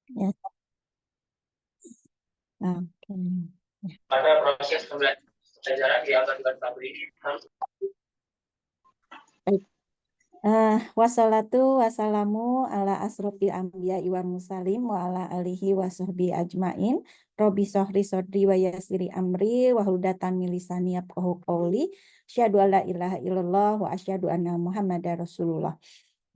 Ya, oke. Pada proses pembelajaran di Al-Quran ini. Baik. Wassalatu wassalamu ala asrofil anbiya wal mursalin wa ala alihi wa sahbihi ajmain. Robi sohri sodri wa yasiri amri wa hludatan min lisani yafqahu qawli. Asyhadu alla ilaha illallah wa asyhadu anna Muhammadar Rasulullah.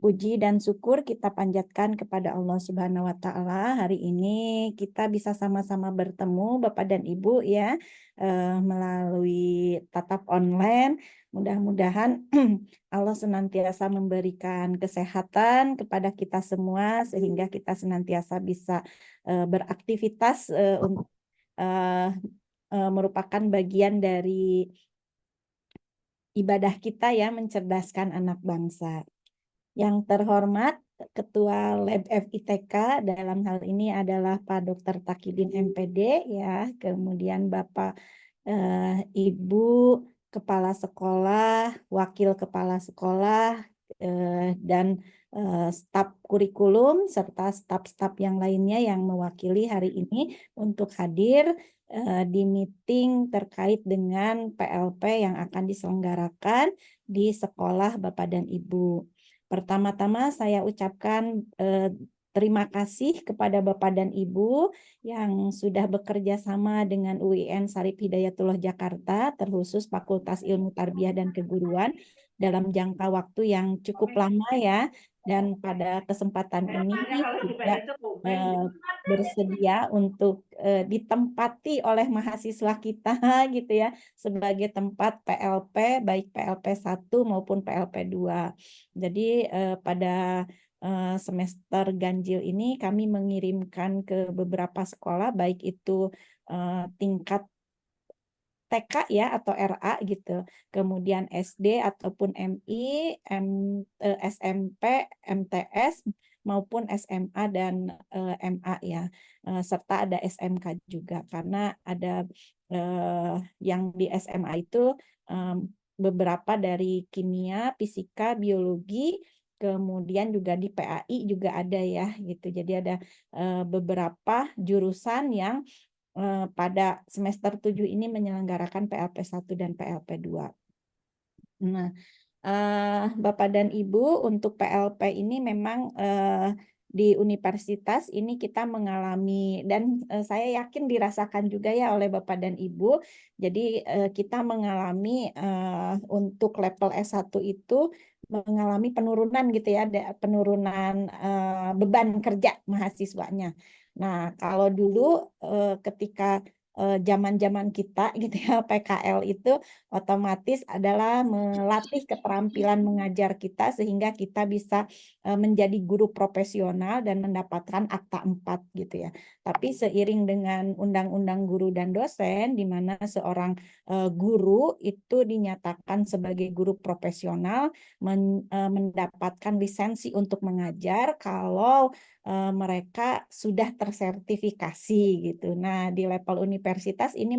Puji dan syukur kita panjatkan kepada Allah Subhanahu wa Ta'ala. Hari ini kita bisa sama-sama bertemu Bapak dan Ibu ya, melalui tatap online. Mudah-mudahan Allah senantiasa memberikan kesehatan kepada kita semua sehingga kita senantiasa bisa beraktivitas untuk merupakan bagian dari ibadah kita ya, mencerdaskan anak bangsa. Yang terhormat Ketua Lab FITK dalam hal ini adalah Pak Dr. Takidin MPD ya, kemudian Bapak Ibu Kepala Sekolah, Wakil Kepala Sekolah dan staf kurikulum serta staf-staf yang lainnya yang mewakili hari ini untuk hadir di meeting terkait dengan PLP yang akan diselenggarakan di sekolah Bapak dan Ibu. Pertama-tama saya ucapkan terima kasih kepada Bapak dan Ibu yang sudah bekerja sama dengan UIN Sarip Hidayatullah Jakarta, terkhusus Fakultas Ilmu Tarbiyah dan Keguruan, dalam jangka waktu yang cukup lama ya. Dan pada kesempatan ini juga bersedia untuk ditempati oleh mahasiswa kita gitu ya, sebagai tempat PLP, baik PLP 1 maupun PLP 2. Jadi pada semester ganjil ini kami mengirimkan ke beberapa sekolah, baik itu tingkat TK ya atau RA gitu, kemudian SD ataupun MI, SMP, MTS maupun SMA dan MA ya, serta ada SMK juga karena ada yang di SMA itu beberapa dari kimia, fisika, biologi, kemudian juga di PAI juga ada ya gitu. Jadi ada beberapa jurusan yang pada semester 7 ini menyelenggarakan PLP 1 dan PLP 2. Nah, Bapak dan Ibu, untuk PLP ini memang di universitas ini kita mengalami, dan saya yakin dirasakan juga ya oleh Bapak dan Ibu. Jadi kita mengalami untuk level S1 itu mengalami penurunan gitu ya, penurunan beban kerja mahasiswanya. Nah, kalau dulu ketika zaman-zaman kita gitu ya, PKL itu otomatis adalah melatih keterampilan mengajar kita sehingga kita bisa menjadi guru profesional dan mendapatkan akta 4 gitu ya. Tapi seiring dengan Undang-Undang Guru dan Dosen di mana seorang guru itu dinyatakan sebagai guru profesional mendapatkan lisensi untuk mengajar kalau mereka sudah tersertifikasi gitu. Nah, di level universitas ini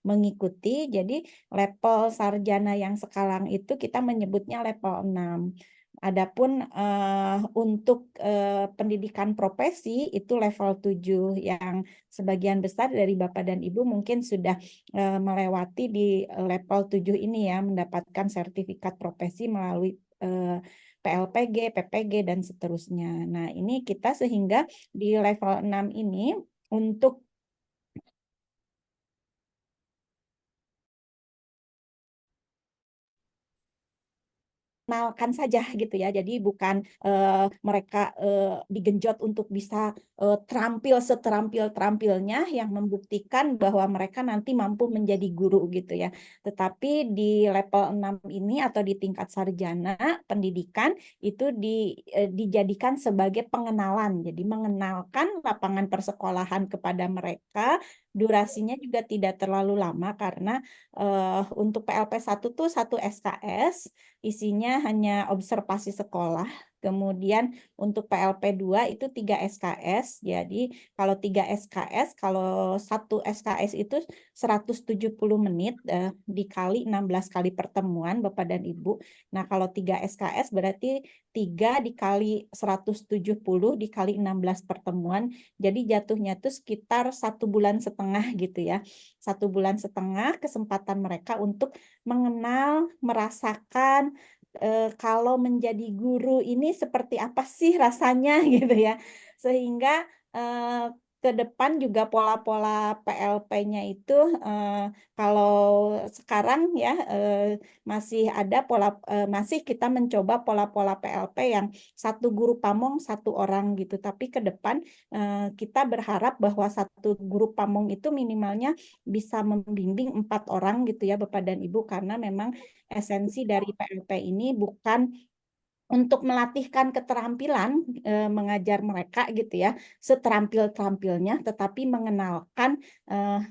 mengikuti, jadi level sarjana yang sekarang itu kita menyebutnya level 6. Adapun untuk pendidikan profesi itu level 7 yang sebagian besar dari Bapak dan Ibu mungkin sudah melewati di level 7 ini ya, mendapatkan sertifikat profesi melalui PLPG, PPG, dan seterusnya. Nah, ini kita sehingga di level 6 ini untuk kenalkan saja gitu ya. Jadi bukan mereka digenjot untuk bisa terampil seterampil-terampilnya yang membuktikan bahwa mereka nanti mampu menjadi guru gitu ya. Tetapi di level 6 ini atau di tingkat sarjana pendidikan itu dijadikan sebagai pengenalan. Jadi mengenalkan lapangan persekolahan kepada mereka. Durasinya juga tidak terlalu lama karena untuk PLP 1 tuh 1 SKS, isinya hanya observasi sekolah, kemudian untuk PLP 2 itu 3 SKS. Jadi kalau 3 SKS, kalau 1 SKS itu 170 menit dikali 16 kali pertemuan Bapak dan Ibu. Nah, kalau 3 SKS berarti 3 dikali 170 dikali 16 pertemuan. Jadi jatuhnya itu sekitar 1,5 bulan gitu ya. 1,5 bulan kesempatan mereka untuk mengenal, merasakan kalau menjadi guru ini seperti apa sih rasanya gitu ya. Sehingga ke depan juga pola-pola PLP-nya itu kalau sekarang ya masih ada masih kita mencoba pola-pola PLP yang satu guru pamong satu orang gitu. Tapi ke depan kita berharap bahwa satu guru pamong itu minimalnya bisa membimbing 4 orang gitu ya Bapak dan Ibu, karena memang esensi dari PLP ini bukan untuk melatihkan keterampilan mengajar mereka gitu ya seterampil-terampilnya, tetapi mengenalkan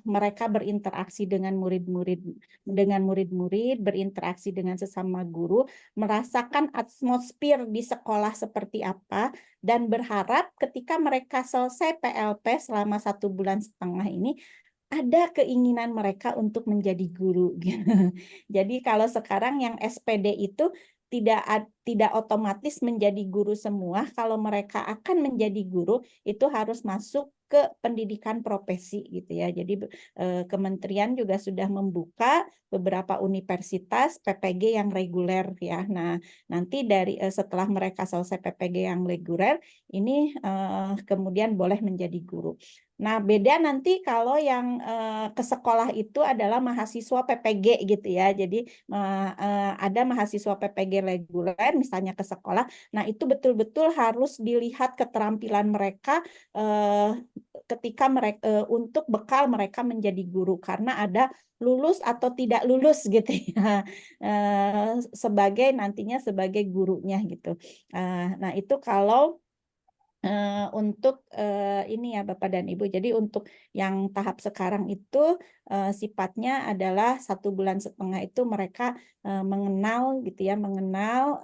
mereka berinteraksi dengan murid-murid, berinteraksi dengan sesama guru, merasakan atmosfer di sekolah seperti apa, dan berharap ketika mereka selesai PLP selama 1,5 bulan ini ada keinginan mereka untuk menjadi guru. Jadi kalau sekarang yang SPD itu tidak otomatis menjadi guru semua. Kalau mereka akan menjadi guru itu harus masuk ke pendidikan profesi gitu ya. Jadi kementerian juga sudah membuka beberapa universitas PPG yang reguler ya. Nah, nanti setelah mereka selesai PPG yang reguler ini kemudian boleh menjadi guru. Nah, beda nanti kalau yang ke sekolah itu adalah mahasiswa PPG gitu ya. Jadi ada mahasiswa PPG reguler misalnya ke sekolah. Nah, itu betul-betul harus dilihat keterampilan mereka ketika mereka untuk bekal mereka menjadi guru, karena ada lulus atau tidak lulus gitu ya. Sebagai nantinya sebagai gurunya gitu. Nah, itu kalau untuk ini ya Bapak dan Ibu. Jadi untuk yang tahap sekarang itu sifatnya adalah 1,5 bulan itu mereka mengenal gitu ya, mengenal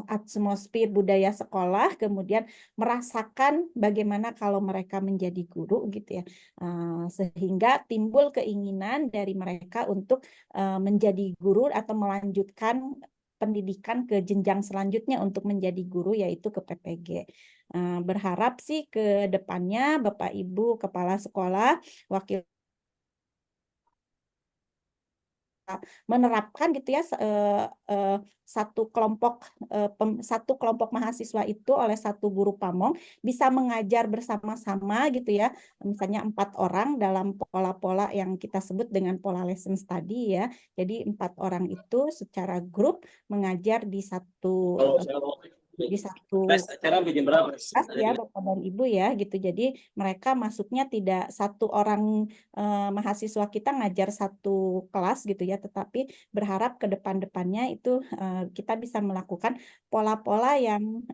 atmosfer budaya sekolah, kemudian merasakan bagaimana kalau mereka menjadi guru gitu ya. Sehingga timbul keinginan dari mereka untuk menjadi guru atau melanjutkan pendidikan ke jenjang selanjutnya untuk menjadi guru, yaitu ke PPG. Berharap sih ke depannya Bapak Ibu Kepala Sekolah, Wakil menerapkan gitu ya satu kelompok mahasiswa itu oleh satu guru pamong bisa mengajar bersama-sama gitu ya, misalnya 4 orang dalam pola-pola yang kita sebut dengan pola lesson study ya. Jadi 4 orang itu secara grup mengajar di satu acara bikin berapa? kelas ya Bapak dan Ibu ya gitu. Jadi mereka masuknya tidak satu orang mahasiswa kita ngajar satu kelas gitu ya, tetapi berharap ke depan-depannya itu kita bisa melakukan pola-pola yang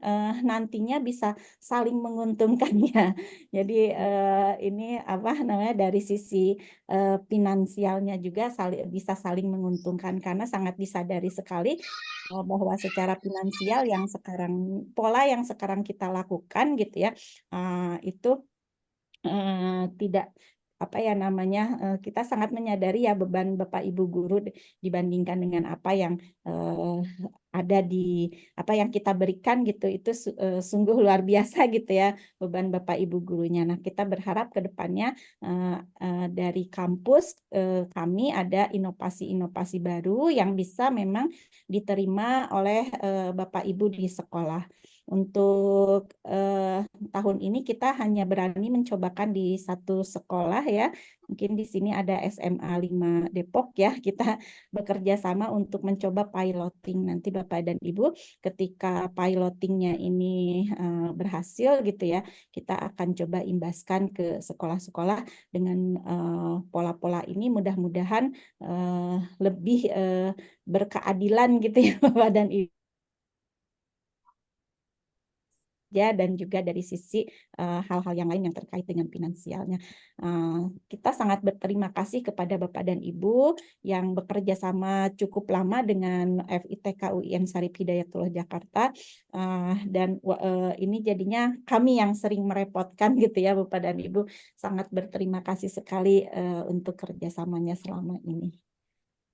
nantinya bisa saling menguntungkan ya. Jadi ini apa namanya, dari sisi finansialnya juga bisa saling menguntungkan, karena sangat disadari sekali bahwa secara finansial yang sekarang pola yang sekarang kita lakukan gitu ya itu tidak apa ya namanya, kita sangat menyadari ya beban Bapak Ibu guru dibandingkan dengan apa yang ada di apa yang kita berikan gitu, itu sungguh luar biasa gitu ya beban Bapak Ibu gurunya. Nah, kita berharap ke depannya dari kampus kami ada inovasi-inovasi baru yang bisa memang diterima oleh Bapak Ibu di sekolah. Untuk tahun ini kita hanya berani mencobakan di satu sekolah ya. Mungkin di sini ada SMA 5 Depok ya. Kita bekerja sama untuk mencoba piloting. Nanti Bapak dan Ibu ketika pilotingnya ini berhasil gitu ya, kita akan coba imbaskan ke sekolah-sekolah dengan pola-pola ini, mudah-mudahan lebih berkeadilan gitu ya Bapak dan Ibu. kerja dan juga dari sisi hal-hal yang lain yang terkait dengan finansialnya. Kita sangat berterima kasih kepada Bapak dan Ibu yang bekerja sama cukup lama dengan FITK UIN Syarif Hidayatullah Jakarta. Dan ini jadinya kami yang sering merepotkan gitu ya Bapak dan Ibu. Sangat berterima kasih sekali untuk kerjasamanya selama ini.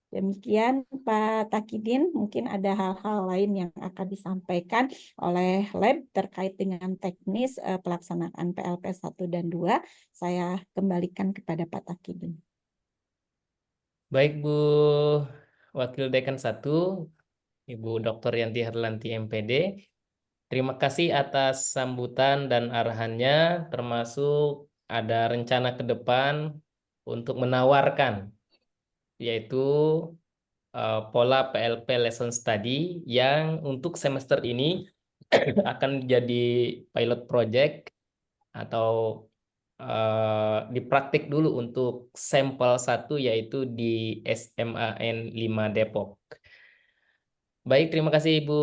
Demikian Pak Takidin, mungkin ada hal-hal lain yang akan disampaikan oleh lab terkait dengan teknis pelaksanaan PLP 1 dan 2. Saya kembalikan kepada Pak Takidin. Baik Bu Wakil Dekan 1, Ibu Dr. Yanti Harlanti MPD. Terima kasih atas sambutan dan arahannya, termasuk ada rencana ke depan untuk menawarkan, yaitu pola PLP Lesson Study yang untuk semester ini akan jadi pilot project atau dipraktik dulu untuk sampel 1 yaitu di SMAN 5 Depok. Baik, terima kasih Ibu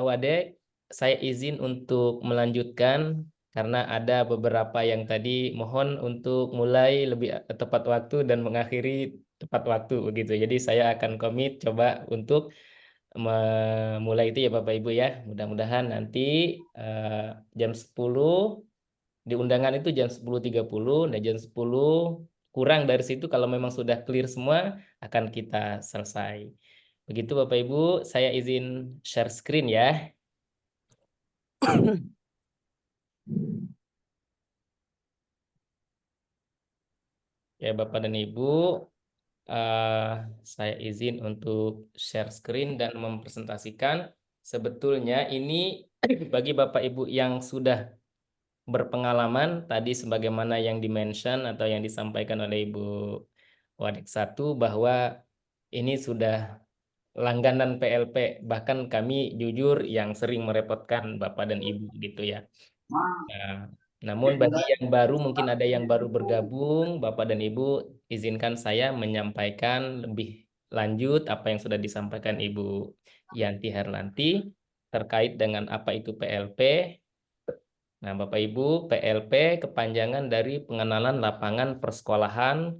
Wade. Saya izin untuk melanjutkan karena ada beberapa yang tadi mohon untuk mulai lebih tepat waktu dan mengakhiri tepat waktu begitu. Jadi saya akan komit coba untuk memulai itu ya Bapak Ibu ya. Mudah-mudahan nanti jam 10 di undangan itu jam 10.30. Nah jam 10 kurang dari situ kalau memang sudah clear semua akan kita selesai. Begitu Bapak Ibu, saya izin share screen ya. Ya Bapak dan Ibu, saya izin untuk share screen dan mempresentasikan. Sebetulnya ini bagi Bapak Ibu yang sudah berpengalaman tadi sebagaimana yang dimention atau yang disampaikan oleh Ibu Wadik 1 bahwa ini sudah langganan PLP, bahkan kami jujur yang sering merepotkan Bapak dan Ibu gitu ya. Nah, namun bagi yang baru mungkin ada yang baru bergabung, Bapak dan Ibu izinkan saya menyampaikan lebih lanjut apa yang sudah disampaikan Ibu Yanti Herlanti terkait dengan apa itu PLP. Nah, Bapak Ibu, PLP kepanjangan dari pengenalan lapangan persekolahan.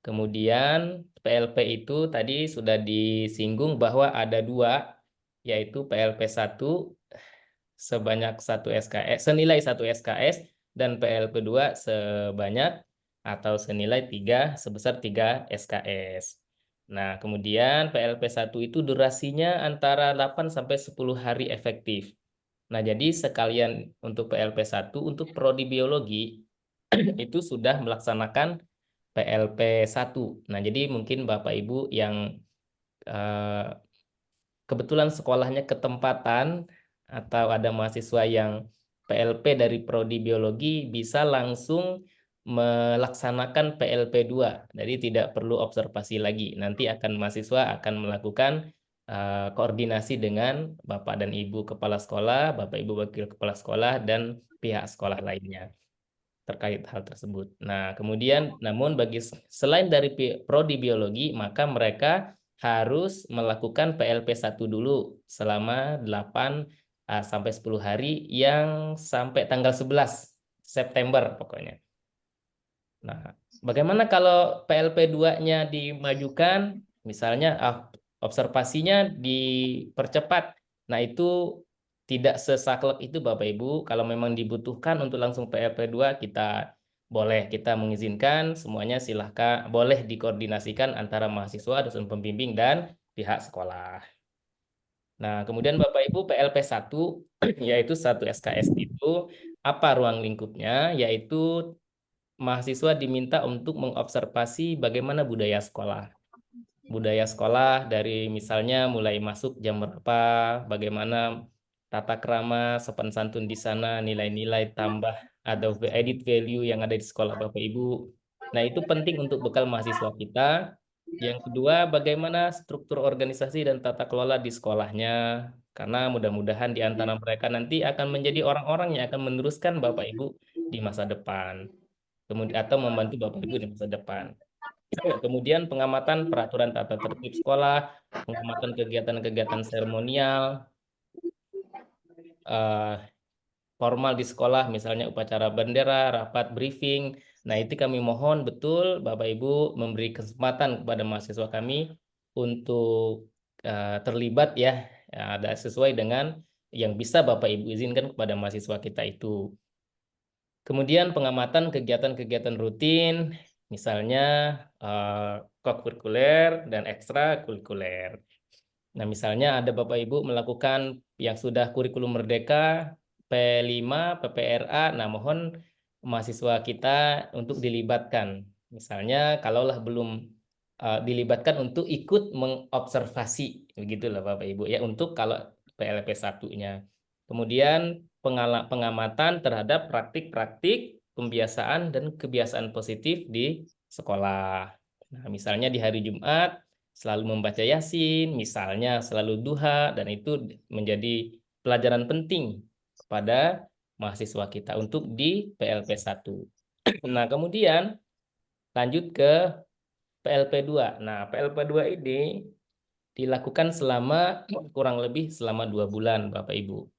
Kemudian PLP itu tadi sudah disinggung bahwa ada dua, yaitu PLP 1 sebanyak 1 SKS, senilai 1 SKS, dan PLP 2 sebanyak atau senilai 3 sebesar 3 SKS. Nah, kemudian PLP 1 itu durasinya antara 8 sampai 10 hari efektif. Nah, jadi sekalian untuk PLP 1 untuk prodi biologi itu sudah melaksanakan PLP 1. Nah, jadi mungkin Bapak Ibu yang kebetulan sekolahnya ketempatan atau ada mahasiswa yang PLP dari prodi biologi bisa langsung melaksanakan PLP 2. Jadi tidak perlu observasi lagi. Nanti mahasiswa akan melakukan koordinasi dengan Bapak dan Ibu Kepala Sekolah, Bapak Ibu Wakil Kepala Sekolah, dan pihak sekolah lainnya terkait hal tersebut. Nah, kemudian namun selain dari prodi biologi, maka mereka harus melakukan PLP 1 dulu selama 8 sampai 10 hari yang sampai tanggal 11 September pokoknya. Nah, bagaimana kalau PLP 2-nya dimajukan, misalnya observasinya dipercepat. Nah, itu tidak sesaklek itu Bapak Ibu. Kalau memang dibutuhkan untuk langsung PLP 2, kita mengizinkan semuanya silahkan, boleh dikoordinasikan antara mahasiswa, dosen pembimbing, dan pihak sekolah. Nah, kemudian Bapak Ibu PLP 1, yaitu 1 SKS itu, apa ruang lingkupnya? Yaitu mahasiswa diminta untuk mengobservasi bagaimana budaya sekolah. Budaya sekolah dari misalnya mulai masuk jam berapa, bagaimana tata krama, sopan santun di sana, nilai-nilai tambah atau edit value yang ada di sekolah Bapak Ibu. Nah, itu penting untuk bekal mahasiswa kita. Yang kedua, bagaimana struktur organisasi dan tata kelola di sekolahnya. Karena mudah-mudahan di antara mereka nanti akan menjadi orang-orang yang akan meneruskan Bapak Ibu di masa depan. Kemudian atau membantu Bapak Ibu di masa depan. Kemudian pengamatan peraturan tata tertib sekolah, pengamatan kegiatan-kegiatan seremonial, formal di sekolah, misalnya upacara bendera, rapat briefing. Nah, itu kami mohon betul Bapak Ibu memberi kesempatan kepada mahasiswa kami untuk terlibat ya, ada sesuai dengan yang bisa Bapak Ibu izinkan kepada mahasiswa kita itu. Kemudian pengamatan kegiatan-kegiatan rutin, misalnya kokurikuler dan ekstrakurikuler. Nah, misalnya ada Bapak Ibu melakukan yang sudah kurikulum merdeka, P5, PPRA, nah mohon mahasiswa kita untuk dilibatkan. Misalnya kalaulah belum dilibatkan untuk ikut mengobservasi, begitulah Bapak Ibu ya, untuk kalau PLP 1-nya. Kemudian pengamatan terhadap praktik-praktik pembiasaan dan kebiasaan positif di sekolah. Nah, misalnya di hari Jumat selalu membaca Yasin, misalnya selalu duha, dan itu menjadi pelajaran penting kepada mahasiswa kita untuk di PLP 1. Nah, kemudian lanjut ke PLP 2. Nah, PLP 2 ini dilakukan selama kurang lebih selama 2 bulan, Bapak Ibu.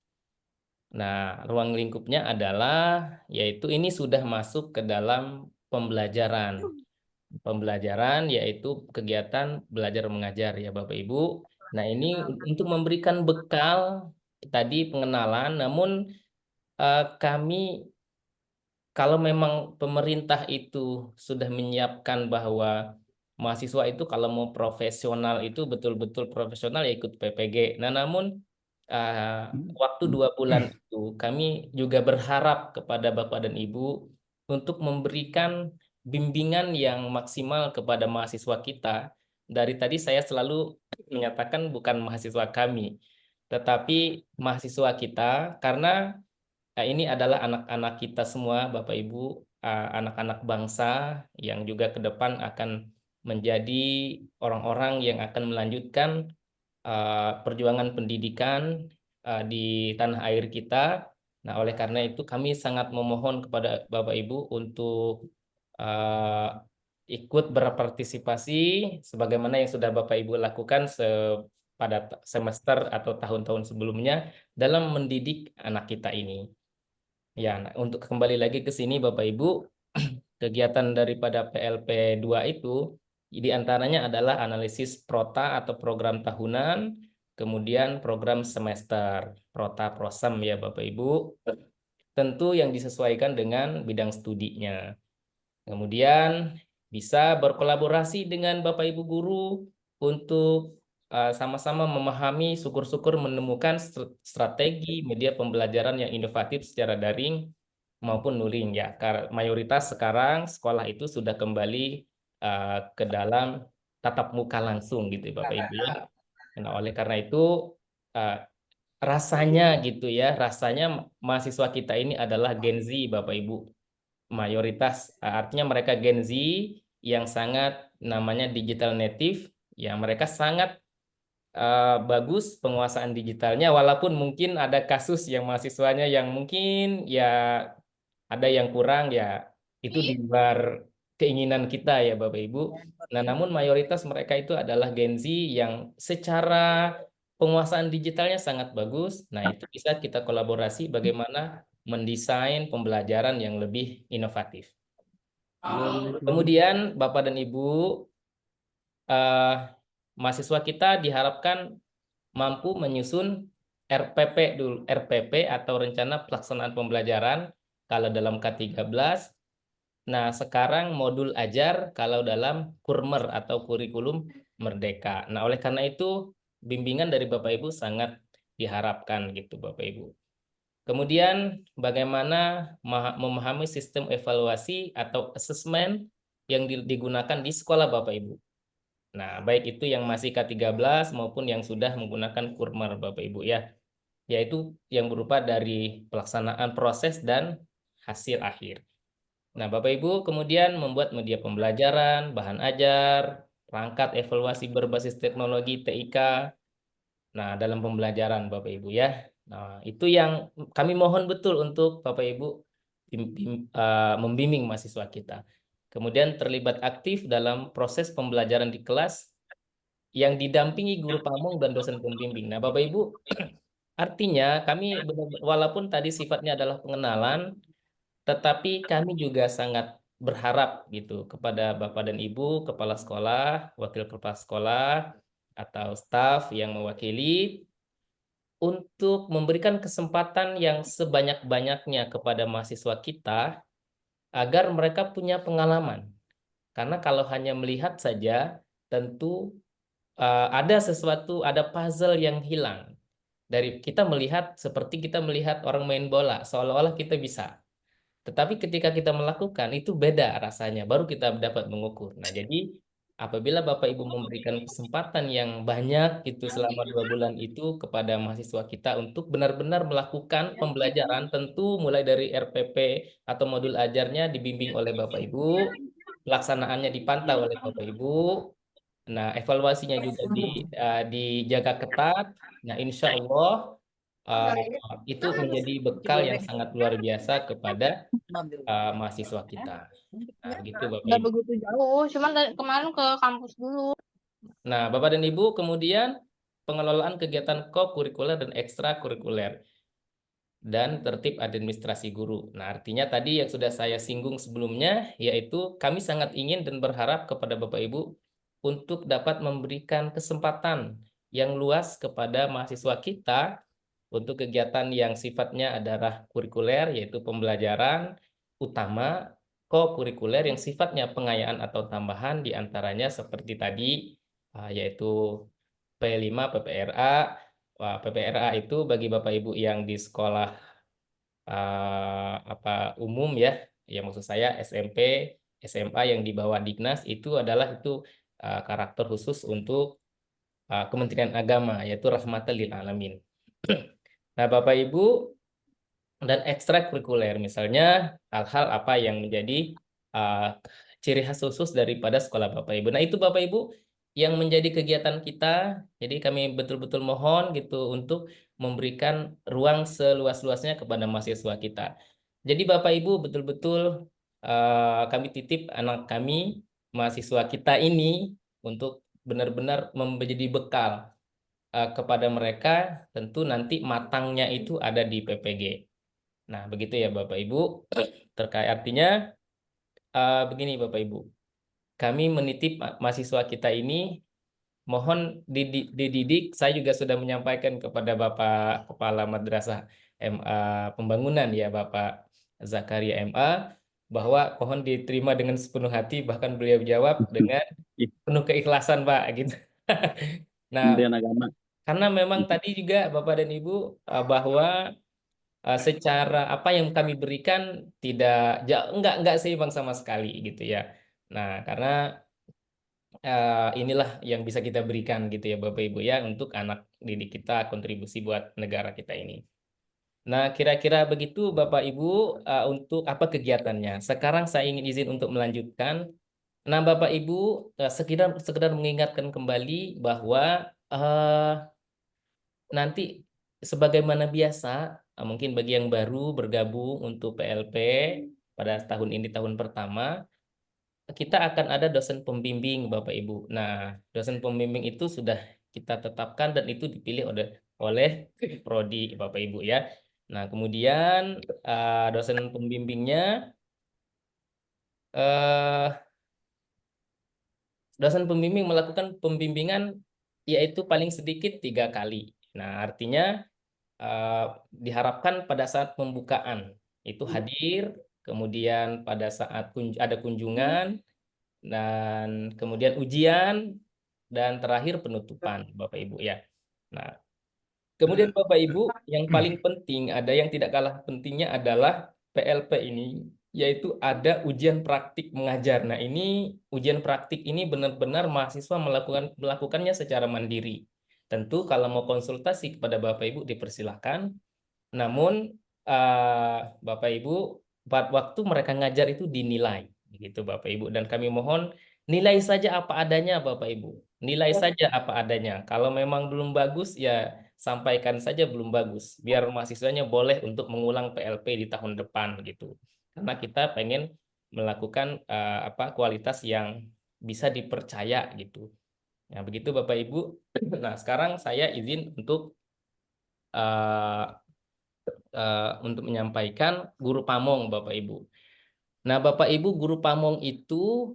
Nah, ruang lingkupnya adalah, yaitu ini sudah masuk ke dalam pembelajaran. Pembelajaran yaitu kegiatan belajar mengajar ya Bapak Ibu. Nah, ini untuk memberikan bekal tadi pengenalan, namun kami kalau memang pemerintah itu sudah menyiapkan bahwa mahasiswa itu kalau mau profesional itu betul-betul profesional ya ikut PPG. Nah, namun waktu 2 bulan itu kami juga berharap kepada Bapak dan Ibu untuk memberikan bimbingan yang maksimal kepada mahasiswa kita. Dari tadi saya selalu menyatakan bukan mahasiswa kami, tetapi mahasiswa kita, karena ini adalah anak-anak kita semua, Bapak Ibu, anak-anak bangsa yang juga ke depan akan menjadi orang-orang yang akan melanjutkan perjuangan pendidikan di tanah air kita. Nah, oleh karena itu kami sangat memohon kepada Bapak Ibu untuk ikut berpartisipasi sebagaimana yang sudah Bapak Ibu lakukan pada semester atau tahun-tahun sebelumnya dalam mendidik anak kita ini. Ya, nah, untuk kembali lagi ke sini Bapak Ibu, kegiatan daripada PLP 2 itu diantaranya adalah analisis prota atau program tahunan, kemudian program semester, prota prosem ya Bapak Ibu, tentu yang disesuaikan dengan bidang studinya. Kemudian bisa berkolaborasi dengan Bapak Ibu guru untuk sama-sama memahami, syukur-syukur menemukan strategi media pembelajaran yang inovatif secara daring maupun luring ya. Karena mayoritas sekarang sekolah itu sudah kembali ke dalam tatap muka langsung gitu Bapak Ibu ya. Nah, oleh karena itu rasanya gitu ya, rasanya mahasiswa kita ini adalah Gen Z Bapak Ibu. Mayoritas artinya mereka Gen Z yang sangat namanya digital native, ya mereka sangat bagus penguasaan digitalnya, walaupun mungkin ada kasus yang mahasiswanya yang mungkin ya ada yang kurang ya, itu di luar keinginan kita ya Bapak Ibu. Nah, namun mayoritas mereka itu adalah Gen Z yang secara penguasaan digitalnya sangat bagus. Nah, itu bisa kita kolaborasi bagaimana mendesain pembelajaran yang lebih inovatif. Kemudian Bapak dan Ibu, mahasiswa kita diharapkan mampu menyusun RPP dulu, RPP atau rencana pelaksanaan pembelajaran kalau dalam K13. Nah, sekarang modul ajar kalau dalam Kurmer atau kurikulum merdeka. Nah, oleh karena itu bimbingan dari Bapak Ibu sangat diharapkan gitu Bapak Ibu. Kemudian bagaimana memahami sistem evaluasi atau asesmen yang digunakan di sekolah Bapak Ibu. Nah, baik itu yang masih K13 maupun yang sudah menggunakan Kurmer Bapak Ibu ya. Yaitu yang berupa dari pelaksanaan proses dan hasil akhir. Nah, Bapak Ibu kemudian membuat media pembelajaran, bahan ajar, perangkat evaluasi berbasis teknologi TIK. Nah, dalam pembelajaran Bapak Ibu ya. Nah, itu yang kami mohon betul untuk Bapak Ibu membimbing mahasiswa kita. Kemudian terlibat aktif dalam proses pembelajaran di kelas yang didampingi guru pamong dan dosen pembimbing. Nah, Bapak Ibu, Artinya kami walaupun tadi sifatnya adalah pengenalan, tetapi kami juga sangat berharap gitu kepada Bapak dan Ibu, kepala sekolah, wakil kepala sekolah, atau staf yang mewakili untuk memberikan kesempatan yang sebanyak-banyaknya kepada mahasiswa kita agar mereka punya pengalaman. Karena kalau hanya melihat saja, tentu ada sesuatu, ada puzzle yang hilang. Dari kita melihat seperti kita melihat orang main bola, seolah-olah kita bisa. Tetapi ketika kita melakukan itu beda rasanya, baru kita dapat mengukur. Nah, jadi apabila Bapak Ibu memberikan kesempatan yang banyak itu selama 2 bulan itu kepada mahasiswa kita untuk benar-benar melakukan pembelajaran, tentu mulai dari RPP atau modul ajarnya dibimbing oleh Bapak Ibu, pelaksanaannya dipantau oleh Bapak Ibu. Nah, evaluasinya juga dijaga ketat. Nah, insya Allah uh, itu menjadi bekal yang sangat luar biasa kepada mahasiswa kita. Nah, begitu Bapak Nggak Ibu. begitu jauh, cuman kemarin ke kampus dulu. Nah, Bapak dan Ibu, kemudian pengelolaan kegiatan kokurikuler dan ekstrakurikuler dan tertib administrasi guru. Nah, artinya tadi yang sudah saya singgung sebelumnya, yaitu kami sangat ingin dan berharap kepada Bapak Ibu untuk dapat memberikan kesempatan yang luas kepada mahasiswa kita untuk kegiatan yang sifatnya adalah kurikuler, yaitu pembelajaran utama, kokurikuler yang sifatnya pengayaan atau tambahan, diantaranya seperti tadi, yaitu P5, PPRA. PPRA itu bagi Bapak Ibu yang di sekolah umum ya, yang maksud saya SMP, SMA yang di bawah Dignas itu adalah karakter khusus untuk Kementerian Agama, yaitu rahmatan lil alamin. Nah, Bapak Ibu, dan ekstrakurikuler, misalnya hal-hal apa yang menjadi uh, ciri khas khusus daripada sekolah Bapak Ibu. Nah, itu Bapak Ibu yang menjadi kegiatan kita. Jadi kami betul-betul mohon gitu untuk memberikan ruang seluas-luasnya kepada mahasiswa kita. Jadi Bapak Ibu betul-betul kami titip anak kami, mahasiswa kita ini untuk benar-benar menjadi bekal kepada mereka, tentu nanti matangnya itu ada di PPG. Nah, begitu ya Bapak Ibu. Terkait artinya begini Bapak Ibu. Kami menitip mahasiswa kita ini mohon dididik. Saya juga sudah menyampaikan kepada Bapak Kepala Madrasah MA Pembangunan ya Bapak Zakaria MA bahwa mohon diterima dengan sepenuh hati, bahkan beliau jawab dengan penuh keikhlasan Pak gitu. Nah, Kementerian Agama. karena memang tadi juga Bapak dan Ibu bahwa secara apa yang kami berikan tidak enggak seimbang sama sekali gitu ya. Nah, karena inilah yang bisa kita berikan gitu ya Bapak Ibu ya untuk anak didik kita, kontribusi buat negara kita ini. Nah, kira-kira begitu Bapak Ibu untuk apa kegiatannya. Sekarang saya ingin izin untuk melanjutkan. Nah, Bapak Ibu sekedar mengingatkan kembali bahwa nanti sebagaimana biasa, mungkin bagi yang baru bergabung untuk PLP pada tahun ini, tahun pertama, kita akan ada dosen pembimbing Bapak Ibu. Nah, dosen pembimbing itu sudah kita tetapkan dan itu dipilih oleh prodi Bapak Ibu ya. Nah, kemudian dosen pembimbingnya eh, dosen pembimbing melakukan pembimbingan yaitu paling sedikit 3 kali. Nah, artinya diharapkan pada saat pembukaan itu hadir, kemudian pada saat ada kunjungan, dan kemudian ujian, dan terakhir penutupan Bapak Ibu ya. Nah, kemudian Bapak Ibu yang paling penting, ada yang tidak kalah pentingnya adalah PLP ini, yaitu ada ujian praktik mengajar. Nah, ini ujian praktik ini benar-benar mahasiswa melakukannya secara mandiri. Tentu kalau mau konsultasi kepada Bapak Ibu dipersilahkan. Namun Bapak Ibu waktu mereka ngajar itu dinilai, gitu Bapak Ibu. Dan kami mohon nilai saja apa adanya Bapak Ibu. Nilai saja apa adanya. Kalau memang belum bagus ya sampaikan saja belum bagus. Biar mahasiswanya boleh untuk mengulang PLP di tahun depan gitu. Karena kita pengen melakukan kualitas yang bisa dipercaya gitu. Nah, begitu Bapak Ibu. Nah, sekarang saya izin untuk untuk menyampaikan guru pamong Bapak Ibu. Nah, Bapak Ibu guru pamong itu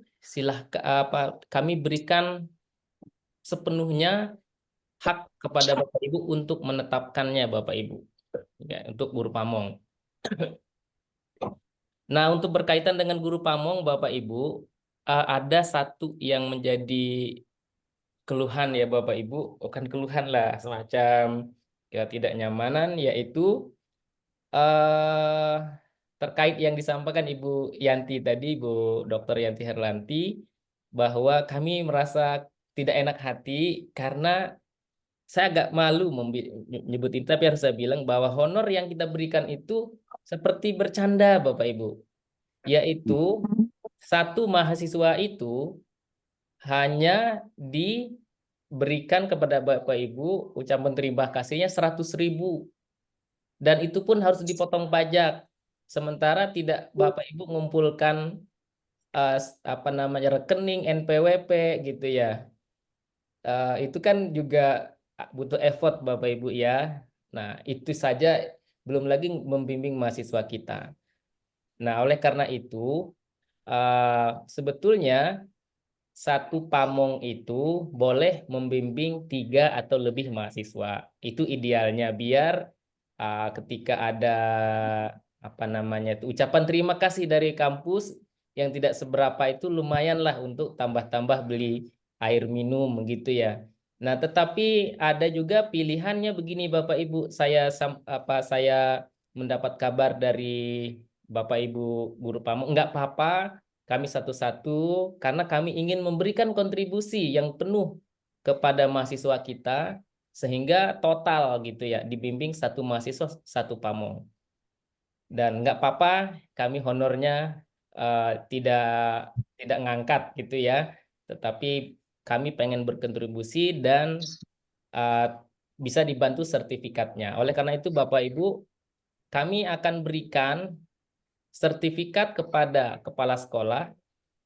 kami berikan sepenuhnya hak kepada Bapak Ibu untuk menetapkannya Bapak Ibu. Ya, untuk guru pamong. Nah, untuk berkaitan dengan guru pamong Bapak Ibu, ada satu yang menjadi keluhan ya Bapak Ibu, bukan keluhan lah, semacam ketidaknyamanan, yaitu terkait yang disampaikan Ibu Yanti tadi, Ibu Dr. Yanti Herlanti, bahwa kami merasa tidak enak hati karena saya agak malu menyebutin, tapi harus saya bilang bahwa honor yang kita berikan itu seperti bercanda Bapak Ibu, yaitu satu mahasiswa itu hanya diberikan kepada Bapak Ibu ucapan terima kasihnya 100.000, dan itu pun harus dipotong pajak, sementara tidak Bapak Ibu mengumpulkan rekening NPWP gitu ya. Itu kan juga butuh effort Bapak Ibu ya. Nah, itu saja belum lagi membimbing mahasiswa kita. Nah, oleh karena itu sebetulnya satu pamong itu boleh membimbing 3 atau lebih mahasiswa. Itu idealnya, biar ketika ada ucapan terima kasih dari kampus yang tidak seberapa, itu lumayanlah untuk tambah-tambah beli air minum gitu ya. Nah, tetapi ada juga pilihannya begini Bapak Ibu, saya mendapat kabar dari Bapak Ibu guru pamong, enggak apa-apa, kami satu-satu, karena kami ingin memberikan kontribusi yang penuh kepada mahasiswa kita, sehingga total gitu ya, dibimbing satu mahasiswa satu pamong. Dan nggak apa-apa, kami honornya tidak ngangkat gitu ya, tetapi kami pengen berkontribusi dan bisa dibantu sertifikatnya. Oleh karena itu Bapak Ibu, kami akan berikan sertifikat kepada kepala sekolah,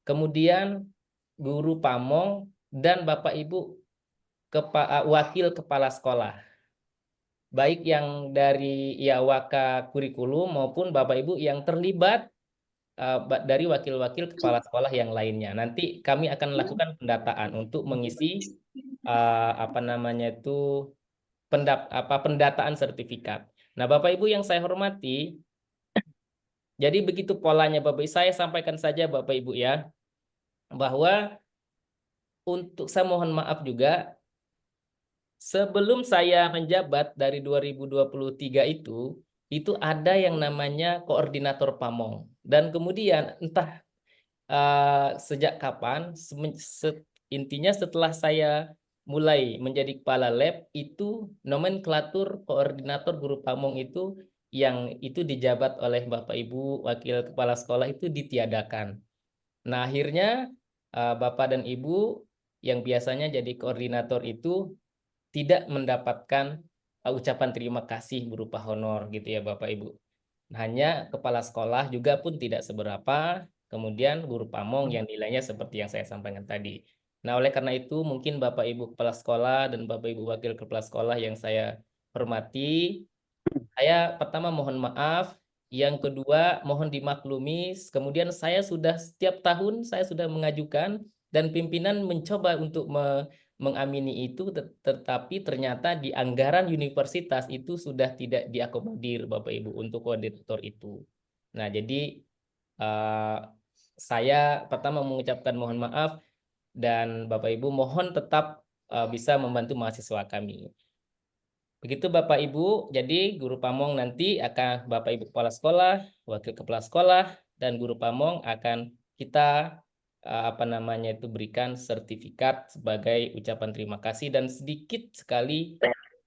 kemudian guru pamong, dan Bapak Ibu wakil kepala sekolah, baik yang dari IAWAKA kurikulum maupun Bapak Ibu yang terlibat dari wakil-wakil kepala sekolah yang lainnya. Nanti kami akan lakukan pendataan untuk mengisi pendataan sertifikat. Nah, Bapak Ibu yang saya hormati, jadi begitu polanya Bapak Ibu. Saya sampaikan saja Bapak Ibu ya, bahwa saya mohon maaf juga, sebelum saya menjabat dari 2023 itu ada yang namanya koordinator pamong. Dan kemudian entah sejak kapan, intinya setelah saya mulai menjadi kepala lab, itu nomenklatur koordinator guru pamong itu yang itu dijabat oleh Bapak Ibu wakil kepala sekolah itu ditiadakan. Nah, akhirnya Bapak dan Ibu yang biasanya jadi koordinator itu tidak mendapatkan ucapan terima kasih berupa honor gitu ya Bapak Ibu. Hanya kepala sekolah juga pun tidak seberapa, kemudian guru pamong yang nilainya seperti yang saya sampaikan tadi. Nah, oleh karena itu mungkin Bapak Ibu kepala sekolah dan Bapak Ibu wakil kepala sekolah yang saya hormati, saya pertama mohon maaf, yang kedua mohon dimaklumi, kemudian setiap tahun saya sudah mengajukan dan pimpinan mencoba untuk mengamini itu, tetapi ternyata di anggaran universitas itu sudah tidak diakomodir Bapak Ibu untuk koordinator itu. Nah, jadi saya pertama mengucapkan mohon maaf, dan Bapak Ibu mohon tetap bisa membantu mahasiswa kami. Begitu Bapak Ibu, jadi guru pamong nanti akan Bapak Ibu kepala sekolah, wakil kepala sekolah, dan guru pamong akan kita berikan sertifikat sebagai ucapan terima kasih dan sedikit sekali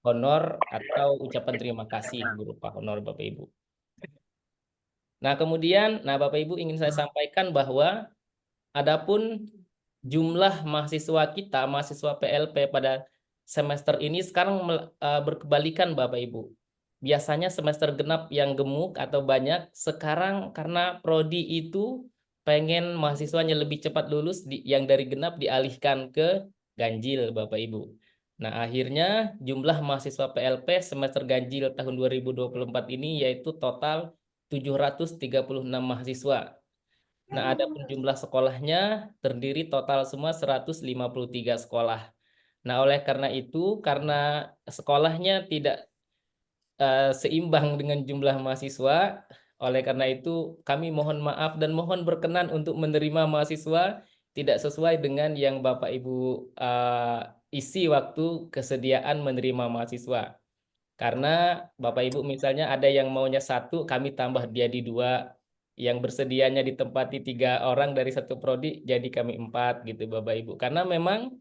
honor atau ucapan terima kasih berupa honor Bapak Ibu. Nah, kemudian Bapak Ibu ingin saya sampaikan bahwa adapun jumlah mahasiswa kita, mahasiswa PLP pada semester ini sekarang berkebalikan Bapak Ibu. Biasanya semester genap yang gemuk atau banyak, sekarang karena prodi itu pengen mahasiswanya lebih cepat lulus, yang dari genap dialihkan ke ganjil Bapak Ibu. Nah, akhirnya jumlah mahasiswa PLP semester ganjil tahun 2024 ini yaitu total 736 mahasiswa. Nah, ada pun jumlah sekolahnya terdiri total semua 153 sekolah. Nah, oleh karena itu, karena sekolahnya tidak seimbang dengan jumlah mahasiswa, oleh karena itu kami mohon maaf dan mohon berkenan untuk menerima mahasiswa tidak sesuai dengan yang Bapak Ibu isi waktu kesediaan menerima mahasiswa. Karena Bapak Ibu misalnya ada yang maunya satu, kami tambah jadi dua. Yang bersedianya ditempati 3 orang dari satu prodi, jadi kami 4 gitu Bapak Ibu. Karena memang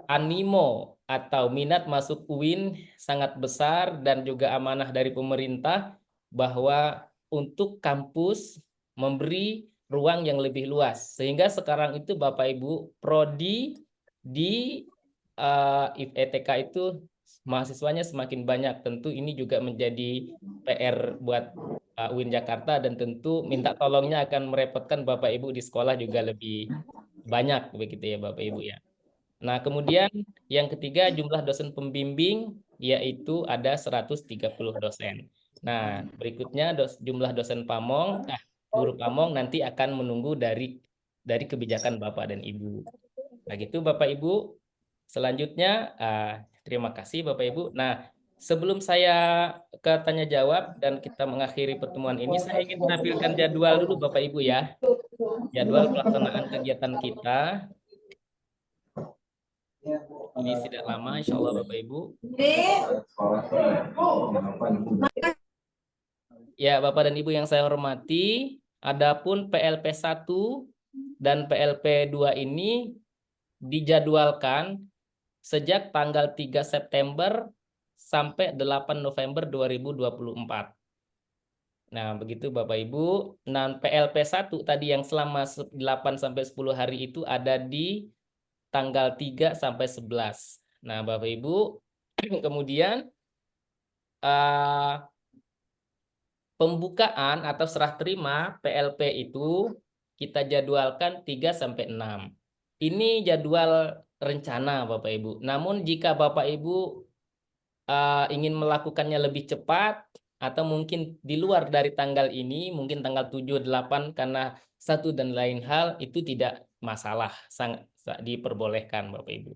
animo atau minat masuk UIN sangat besar dan juga amanah dari pemerintah bahwa untuk kampus memberi ruang yang lebih luas. Sehingga sekarang itu Bapak Ibu prodi di IFETK itu mahasiswanya semakin banyak. Tentu ini juga menjadi PR buat UIN Jakarta dan tentu minta tolongnya akan merepotkan Bapak Ibu di sekolah juga lebih banyak begitu ya Bapak Ibu ya. Nah, kemudian yang ketiga jumlah dosen pembimbing yaitu ada 130 dosen. Nah, berikutnya jumlah dosen pamong, guru pamong nanti akan menunggu dari kebijakan Bapak dan Ibu. Nah, gitu Bapak Ibu. Selanjutnya, terima kasih Bapak Ibu. Nah, sebelum saya ke tanya jawab dan kita mengakhiri pertemuan ini, saya ingin menampilkan jadwal dulu Bapak Ibu ya. Jadwal pelaksanaan kegiatan kita. Ini tidak lama, insya Allah Bapak Ibu. Ya, Bapak dan Ibu yang saya hormati, adapun PLP 1 dan PLP 2 ini dijadwalkan sejak tanggal 3 September sampai 8 November 2024. Nah, begitu Bapak Ibu. Nah, PLP 1 tadi yang selama 8 sampai 10 hari itu ada di tanggal 3 sampai 11. Nah, Bapak Ibu, kemudian pembukaan atau serah terima PLP itu kita jadwalkan 3 sampai 6. Ini jadwal rencana Bapak Ibu. Namun jika Bapak Ibu ingin melakukannya lebih cepat atau mungkin di luar dari tanggal ini, mungkin tanggal 7 8 karena satu dan lain hal itu tidak masalah, sangat diperbolehkan Bapak Ibu.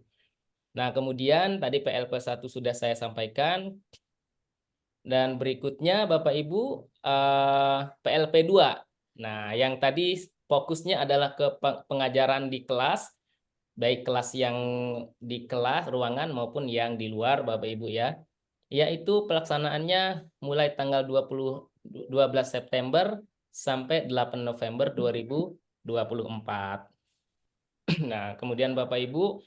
Nah, kemudian tadi PLP 1 sudah saya sampaikan. Dan berikutnya Bapak Ibu PLP 2. Nah, yang tadi fokusnya adalah ke pengajaran di kelas, baik kelas yang di kelas ruangan maupun yang di luar Bapak Ibu ya. Yaitu pelaksanaannya mulai tanggal 12 September sampai 8 November 2024. Nah, kemudian Bapak Ibu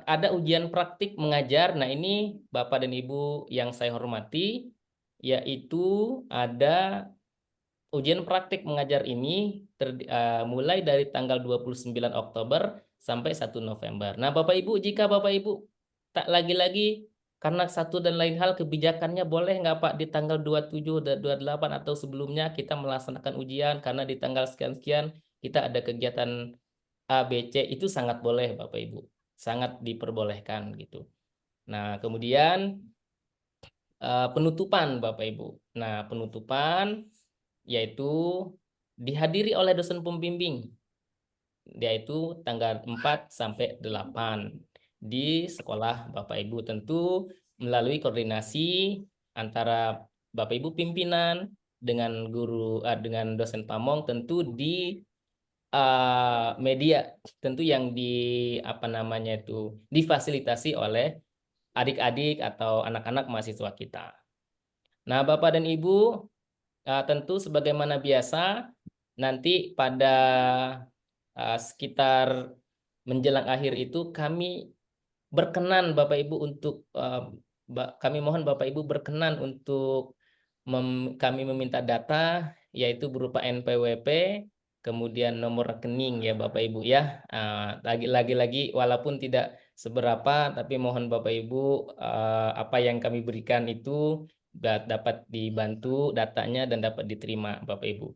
ada ujian praktik mengajar. Nah, ini Bapak dan Ibu yang saya hormati, yaitu ada ujian praktik mengajar ini mulai dari tanggal 29 Oktober sampai 1 November. Nah, Bapak Ibu, jika Bapak Ibu tak lagi-lagi karena satu dan lain hal kebijakannya boleh nggak Pak di tanggal 27 dan 28 atau sebelumnya kita melaksanakan ujian karena di tanggal sekian-sekian kita ada kegiatan A, B, C, itu sangat boleh Bapak Ibu. Sangat diperbolehkan gitu. Nah, kemudian penutupan Bapak Ibu. Nah, penutupan yaitu dihadiri oleh dosen pembimbing, yaitu tanggal 4 sampai 8 di sekolah Bapak Ibu, tentu melalui koordinasi antara Bapak Ibu pimpinan dengan guru dengan dosen pamong, tentu di media tentu yang difasilitasi oleh adik-adik atau anak-anak mahasiswa kita. Nah, Bapak dan Ibu, tentu sebagaimana biasa nanti pada sekitar menjelang akhir itu kami berkenan Bapak Ibu untuk kami mohon Bapak Ibu berkenan untuk kami meminta data yaitu berupa NPWP, kemudian nomor rekening ya Bapak Ibu ya. Lagi-lagi walaupun tidak seberapa tapi mohon Bapak Ibu apa yang kami berikan itu dapat dibantu datanya dan dapat diterima Bapak Ibu.